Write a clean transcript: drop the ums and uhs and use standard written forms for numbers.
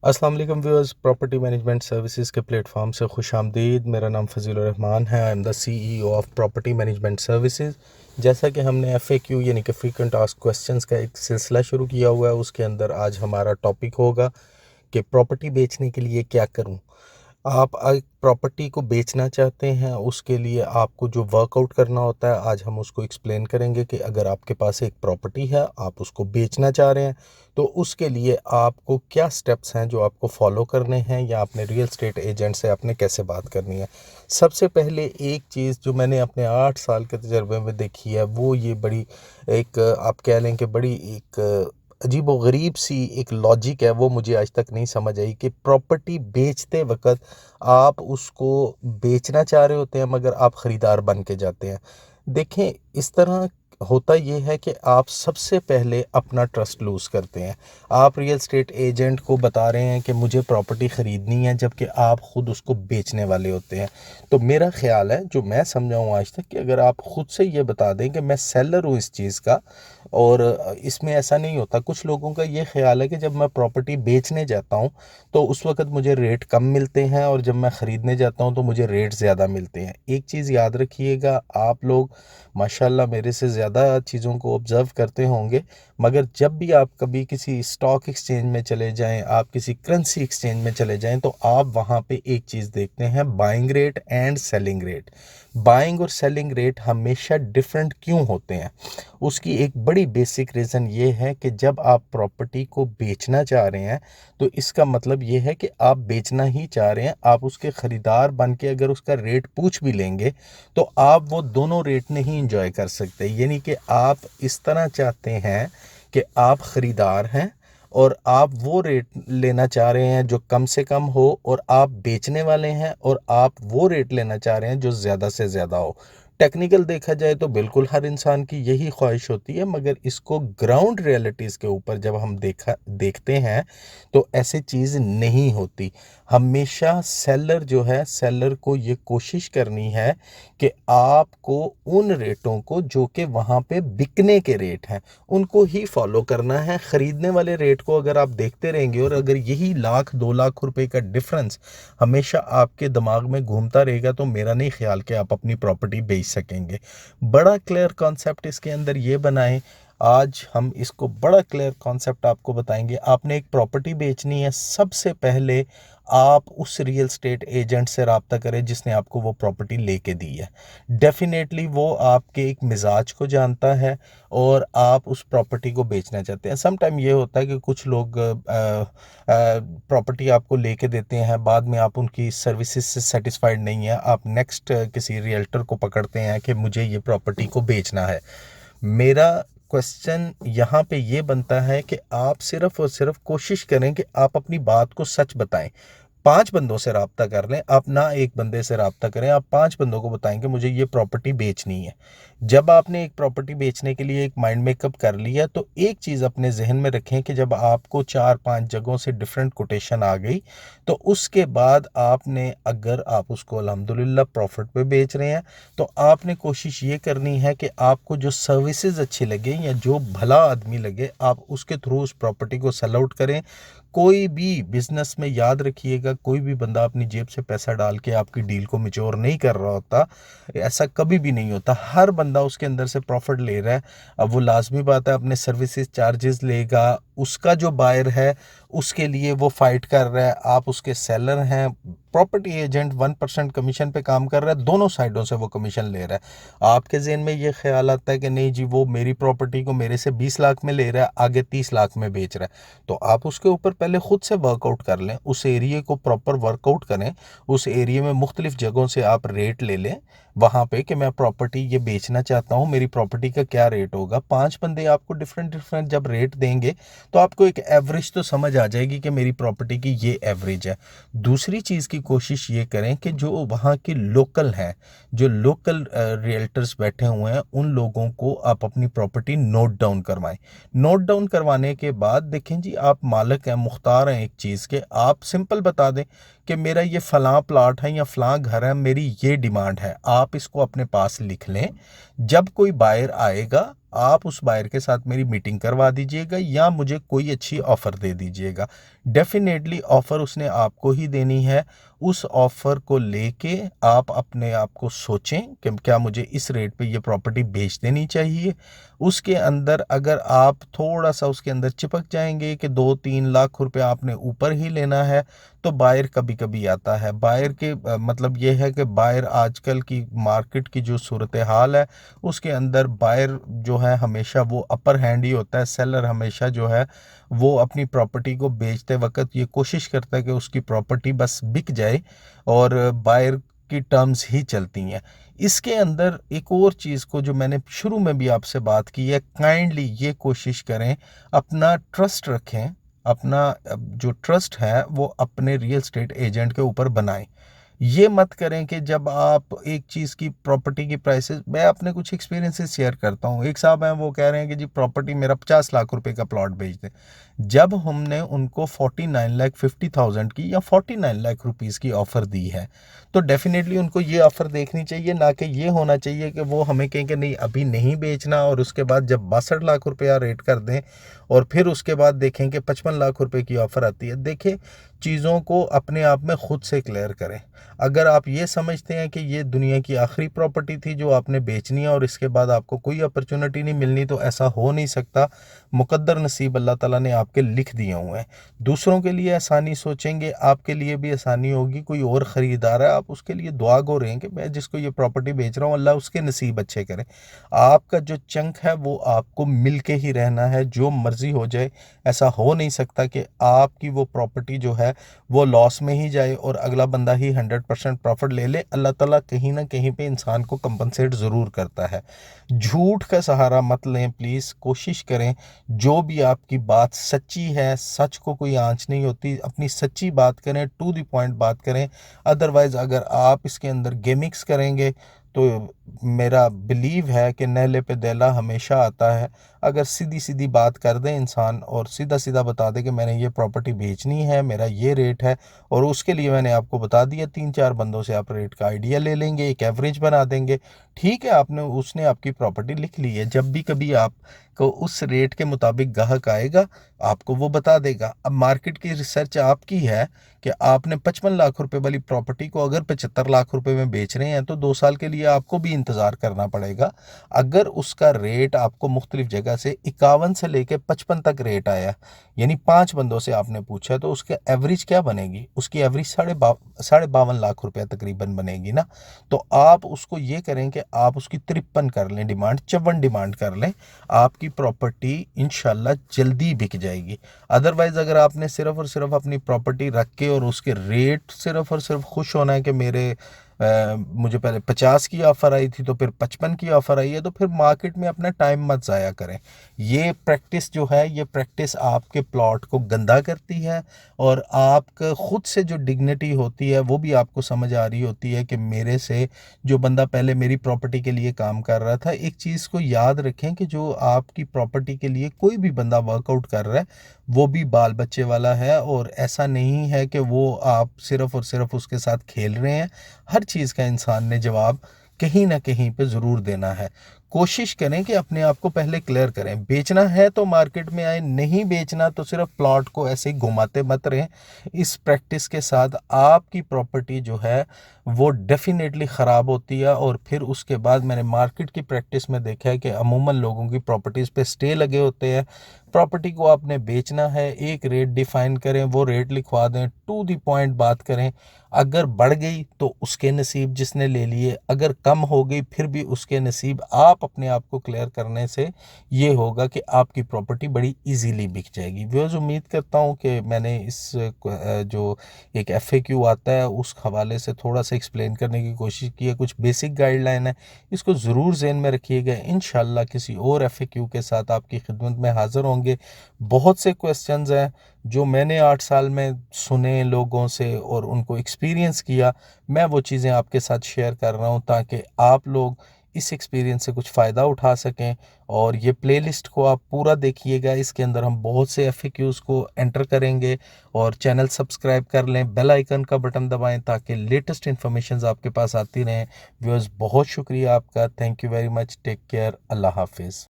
अस्सलाम वालेकुम viewers, property management services के प्लेटफॉर्म से खुशामदीद। मेरा नाम फजीलुर रहमान है। I am the CEO of property management services. जैसा कि हमने एफएक्यू यानी कि फ्रीक्वेंट आस्क्ड क्वेश्चंस का एक सिलसिला शुरू किया हुआ है, उसके अंदर आज हमारा टॉपिक होगा कि प्रॉपर्टी बेचने के लिए क्या करूं। आप एक प्रॉपर्टी को बेचना चाहते हैं, उसके लिए आपको जो वर्कआउट करना होता है आज हम उसको एक्सप्लेन करेंगे कि अगर आपके पास एक प्रॉपर्टी है, आप उसको बेचना चाह रहे हैं, तो उसके लिए आपको क्या स्टेप्स हैं जो आपको फॉलो करने हैं, या अपने रियल एस्टेट एजेंट से आपने कैसे बात करनी है। सबसे पहले एक चीज़ जो मैंने अपने 8 साल के तजर्बे में देखी है, वो ये बड़ी एक आप कह लें कि बड़ी एक अजीब व गरीब सी एक लॉजिक है, वो मुझे आज तक नहीं समझ आई कि प्रॉपर्टी बेचते वक़्त आप उसको बेचना चाह रहे होते हैं मगर आप ख़रीदार बन के जाते हैं। देखें, इस तरह होता ये है कि आप सबसे पहले अपना ट्रस्ट लूज़ करते हैं। आप रियल एस्टेट एजेंट को बता रहे हैं कि मुझे प्रॉपर्टी ख़रीदनी है, जबकि आप ख़ुद उसको बेचने वाले होते हैं। तो मेरा ख़्याल है, जो मैं समझा हूँ आज तक, कि अगर आप ख़ुद से ये बता दें कि मैं सेलर हूँ इस चीज़ का, और इसमें ऐसा नहीं होता। कुछ लोगों का ये ख़्याल है कि जब मैं प्रॉपर्टी बेचने जाता हूँ तो उस वक़्त मुझे रेट कम मिलते हैं, और जब मैं ख़रीदने जाता हूँ तो मुझे रेट ज़्यादा मिलते हैं। एक चीज़ याद रखिएगा, आप लोग माशाल्लाह मेरे से ज़्यादा चीज़ों को ऑब्ज़र्व करते होंगे, मगर जब भी आप कभी किसी स्टॉक एक्सचेंज में चले जाएँ, आप किसी करेंसी एक्सचेंज में चले जाएँ, तो आप वहाँ पे एक चीज़ देखते हैं, buying rate and selling rate. Buying और सेलिंग रेट हमेशा डिफरेंट क्यों होते हैं? उसकी एक बड़ी बेसिक रीज़न ये है कि जब आप प्रॉपर्टी को बेचना चाह रहे हैं, तो इसका मतलब ये है कि आप बेचना ही चाह रहे हैं। आप उसके ख़रीदार बन के अगर उसका रेट पूछ भी लेंगे, तो आप वो दोनों रेट नहीं एंजॉय कर सकते। यानी कि आप इस तरह चाहते हैं कि आप ख़रीदार हैं और आप वो रेट लेना चाह रहे हैं जो कम से कम हो, और आप बेचने वाले हैं और आप वो रेट लेना चाह रहे हैं जो ज़्यादा से ज़्यादा हो। टेक्निकल देखा जाए तो बिल्कुल हर इंसान की यही ख्वाहिश होती है, मगर इसको ग्राउंड रियलिटीज़ के ऊपर जब हम देखते हैं, तो ऐसी चीज़ नहीं होती। हमेशा सेलर जो है, सेलर को ये कोशिश करनी है कि आपको उन रेटों को जो कि वहाँ पे बिकने के रेट हैं, उनको ही फॉलो करना है। ख़रीदने वाले रेट को अगर आप देखते रहेंगे, और अगर यही लाख 2 लाख रुपए का डिफरेंस हमेशा आपके दिमाग में घूमता रहेगा, तो मेरा नहीं ख्याल कि आप अपनी प्रॉपर्टी बेच सकेंगे। बड़ा क्लियर कॉन्सेप्ट इसके अंदर ये बनाएं। आज हम इसको बड़ा क्लियर कॉन्सेप्ट आपको बताएंगे। आपने एक प्रॉपर्टी बेचनी है, सबसे पहले आप उस रियल स्टेट एजेंट से रब्ता करें जिसने आपको वो प्रॉपर्टी लेके दी है। डेफिनेटली वो आपके एक मिजाज को जानता है, और आप उस प्रॉपर्टी को बेचना चाहते हैं। सम टाइम ये होता है कि कुछ लोग प्रॉपर्टी आपको लेके देते हैं, बाद में आप उनकी सर्विसेज से सेटिस्फाइड नहीं है, आप नेक्स्ट किसी रियल्टर को पकड़ते हैं कि मुझे ये प्रॉपर्टी को बेचना है। मेरा क्वेश्चन यहाँ पे ये बनता है कि आप सिर्फ और सिर्फ कोशिश करें कि आप अपनी बात को सच बताएं। 5 बंदों से रब्ता कर लें, आप ना एक बंदे से रब्ता करें, आप 5 बंदों को बताएं कि मुझे ये प्रॉपर्टी बेचनी है। जब आपने एक प्रॉपर्टी बेचने के लिए एक माइंड मेकअप कर लिया, तो एक चीज़ अपने जहन में रखें कि जब आपको 4-5 जगहों से डिफरेंट कोटेशन आ गई, तो उसके बाद आपने, अगर आप उसको अल्हम्दुलिल्लाह प्रॉफिट पे बेच रहे हैं, तो आपने कोशिश ये करनी है कि आपको जो सर्विसेज अच्छी लगे या जो भला आदमी लगे, आप उसके थ्रू उस प्रॉपर्टी को सेल आउट करें। कोई भी बिजनेस में याद रखिएगा, कोई भी बंदा अपनी जेब से पैसा डाल के आपकी डील को मैच्योर नहीं कर रहा होता। ऐसा कभी भी नहीं होता। हर बंदा उसके अंदर से प्रॉफिट ले रहा है। अब वो लाजमी बात है, अपने सर्विसेज चार्जेस लेगा, उसका जो बायर है उसके लिए वो फाइट कर रहा है, आप उसके सेलर हैं। प्रॉपर्टी एजेंट 1% कमीशन पे काम कर रहा है, दोनों साइडों से वो कमीशन ले रहा है। आपके जहन में ये ख्याल आता है कि नहीं जी, वो मेरी प्रॉपर्टी को मेरे से 20 लाख में ले रहा है, आगे 30 लाख में बेच रहा है, तो आप उसके ऊपर पहले खुद से वर्कआउट कर लें, उस एरिए को प्रॉपर वर्कआउट करें। उस एरिए में मुख्तलिफ जगहों से आप रेट ले लें, वहाँ पे कि मैं प्रॉपर्टी ये बेचना चाहता हूँ, मेरी प्रॉपर्टी का क्या रेट होगा। 5 बंदे आपको डिफरेंट डिफरेंट जब रेट देंगे, तो आपको एक एवरेज तो समझ आ जाएगी कि मेरी प्रॉपर्टी की ये एवरेज है। दूसरी चीज़ की कोशिश ये करें कि जो वहाँ के लोकल हैं, जो लोकल रियल्टर्स बैठे हुए हैं, उन लोगों को आप अपनी प्रॉपर्टी नोट डाउन करवाएं। नोट डाउन करवाने के बाद देखें जी, आप मालिक हैं, मुख्तार हैं एक चीज़ के, आप सिंपल बता दें कि मेरा ये फ़लाँ प्लाट है या फ़लाँ घर है, मेरी ये डिमांड है। आप इसको अपने पास लिख लें। जब कोई बायर आएगा, आप उस बायर के साथ मेरी मीटिंग करवा दीजिएगा, या मुझे कोई अच्छी ऑफ़र दे दीजिएगा। डेफिनेटली ऑफ़र उसने आपको ही देनी है। उस ऑफ़र को लेके आप अपने आप को सोचें कि क्या मुझे इस रेट पे ये प्रॉपर्टी बेच देनी चाहिए। उसके अंदर अगर आप थोड़ा-सा उसके अंदर चिपक जाएँगे कि 2-3 लाख रुपए आपने ऊपर ही लेना है, तो बायर कभी-कभी आता है। बायर के मतलब ये है कि बायर आजकल की मार्केट की जो सूरत-ए-हाल है, उसके अंदर बायर जो है हमेशा वो अपर हैंड ही होता है। सेलर हमेशा जो है वो अपनी प्रॉपर्टी को बेचते वक़्त ये कोशिश करता है कि उसकी प्रॉपर्टी बस बिक जाए और बायर की टर्म्स ही चलती हैं। इसके अंदर एक और चीज़ को जो मैंने शुरू में भी आपसे बात की है, काइंडली ये कोशिश करें, अपना ट्रस्ट रखें, अपना जो ट्रस्ट है वो अपने रियल एस्टेट एजेंट के ऊपर बनाएँ। ये मत करें कि जब आप एक चीज़ की प्रॉपर्टी की प्राइसेस, मैं अपने कुछ एक्सपीरियंसेस शेयर करता हूँ। एक साहब हैं वो कह रहे हैं कि जी प्रॉपर्टी मेरा 50 लाख रुपए का प्लॉट बेच दें। जब हमने उनको 49,50,000 की या 49 लाख रुपीस की ऑफ़र दी है, तो डेफ़िनेटली उनको ये ऑफ़र देखनी चाहिए, ना कि ये होना चाहिए कि वो हमें कहें कि नहीं अभी नहीं बेचना और उसके बाद जब 62 लाख रुपया रेट कर दें और फिर उसके बाद देखें कि 55 लाख रुपए की ऑफ़र आती है। देखिए, चीज़ों को अपने आप में खुद से क्लियर करें। अगर आप ये समझते हैं कि ये दुनिया की आखिरी प्रॉपर्टी थी जो आपने बेचनी है और इसके बाद आपको कोई अपॉर्चुनिटी नहीं मिलनी, तो ऐसा हो नहीं सकता। मुकद्दर नसीब अल्लाह ताला ने आपके लिख दिए हुए हैं। दूसरों के लिए आसानी सोचेंगे, आपके लिए भी आसानी होगी। कोई और ख़रीदार है, आप उसके लिए दुआ गो रहें कि मैं जिसको ये प्रॉपर्टी बेच रहा हूँ अल्लाह उसके नसीब अच्छे करे। आपका जो चंक है वो आपको मिल के ही रहना है, जो मर्ज़ी हो जाए। ऐसा हो नहीं सकता कि आपकी वो प्रॉपर्टी जो है वो लॉस में ही जाए और अगला बंदा ही 100% प्रॉफिट ले ले। अल्लाह ताला कहीं ना कहीं पे इंसान को कंपनसेट ज़रूर करता है। झूठ का सहारा मत लें प्लीज़। कोशिश करें जो भी आपकी बात सच्ची है, सच को कोई आंच नहीं होती, अपनी सच्ची बात करें, टू द पॉइंट बात करें। अदरवाइज़ अगर आप इसके अंदर गिमिक्स करेंगे तो मेरा बिलीव है कि नहले पे दैला हमेशा आता है। अगर सीधी-सीधी बात कर दे इंसान और सीधा-सीधा बता दे कि मैंने ये प्रॉपर्टी बेचनी है, मेरा ये रेट है और उसके लिए मैंने आपको बता दिया, 3-4 बंदों से आप रेट का आइडिया ले लेंगे, एक एवरेज बना देंगे। ठीक है, आपने उसने आपकी प्रॉपर्टी लिख ली है। जब भी कभी आपको उस रेट के मुताबिक ग्राहक आएगा, आपको वो बता देगा। अब मार्केट की रिसर्च आपकी है कि आपने 55 लाख रुपए वाली प्रॉपर्टी को अगर 75 लाख रुपए में बेच रहे हैं, तो 2 साल के लिए आपको भी इंतज़ार करना पड़ेगा। अगर उसका रेट आपको मुख्तलिफ जगह से 51 से लेके 55 तक रेट आया, यानी 5 बंदों से आपने पूछा, तो उसके एवरेज क्या बनेगी? उसकी एवरेज साढ़े 52 लाख रुपया तकरीबन बनेगी ना। तो आप उसको ये करें कि आप उसकी 53 कर लें डिमांड, 54 डिमांड कर लें। आपकी प्रॉपर्टी इंशाल्लाह जल्दी बिक जाएगी। अदरवाइज़ अगर आपने सिर्फ़ और सिर्फ़ अपनी प्रॉपर्टी रख के और उसके रेट सिर्फ़ और सिर्फ़ खुश होना है कि मुझे पहले 50 की ऑफ़र आई थी तो फिर 55 की ऑफ़र आई है, तो फिर मार्केट में अपना टाइम मत ज़ाया करें। ये प्रैक्टिस जो है, ये प्रैक्टिस आपके प्लॉट को गंदा करती है और आपका खुद से जो डिग्निटी होती है वो भी आपको समझ आ रही होती है कि मेरे से जो बंदा पहले मेरी प्रॉपर्टी के लिए काम कर रहा था। एक चीज़ को याद रखें कि जो आपकी प्रॉपर्टी के लिए कोई भी बंदा वर्कआउट कर रहा है, वो भी बाल बच्चे वाला है और ऐसा नहीं है कि वो आप सिर्फ़ और सिर्फ़ उसके साथ खेल रहे हैं। हर चीज़ का इंसान ने जवाब कहीं न कहीं पे ज़रूर देना है। कोशिश करें कि अपने आप को पहले क्लियर करें। बेचना है तो मार्केट में आएँ, नहीं बेचना तो सिर्फ़ प्लॉट को ऐसे ही घुमाते मत रहें। इस प्रैक्टिस के साथ आपकी प्रॉपर्टी जो है वो डेफ़िनेटली ख़राब होती है और फिर उसके बाद मैंने मार्केट की प्रैक्टिस में देखा है कि अमूमन लोगों की प्रॉपर्टीज़ पे स्टे लगे होते हैं। प्रॉपर्टी को आपने बेचना है, एक रेट डिफ़ाइन करें, वो रेट लिखवा दें, टू द पॉइंट बात करें। अगर बढ़ गई तो उसके नसीब जिसने ले लिए, अगर कम हो गई फिर भी उसके नसीब। आप अपने आप को क्लियर करने से ये होगा कि आपकी प्रॉपर्टी बड़ी ईज़िली बिक जाएगी। व्यूअर्स, उम्मीद करता हूँ कि मैंने जो एक एफएक्यू आता है उस हवाले से थोड़ा सा एक्सप्लेन करने की कोशिश की है। कुछ बेसिक गाइडलाइन है, इसको ज़रूर ज़हन में रखिएगा। इंशाल्लाह किसी और एफएक्यू के साथ आपकी खिदमत में हाज़िर होंगे। बहुत से क्वेश्चंस हैं जो मैंने 8 साल में सुने लोगों से और उनको एक्सपीरियंस किया, मैं वो चीज़ें आपके साथ शेयर कर रहा हूँ ताकि आप लोग इस एक्सपीरियंस से कुछ फ़ायदा उठा सकें। और ये प्लेलिस्ट को आप पूरा देखिएगा, इसके अंदर हम बहुत से एफएक्यूज़ को एंटर करेंगे। और चैनल सब्सक्राइब कर लें, बेल आइकन का बटन दबाएं ताकि लेटेस्ट इन्फॉर्मेशंस आपके पास आती रहें। व्यूअर्स, बहुत शुक्रिया आपका। Thank you very much. Take care. अल्लाह हाफिज़।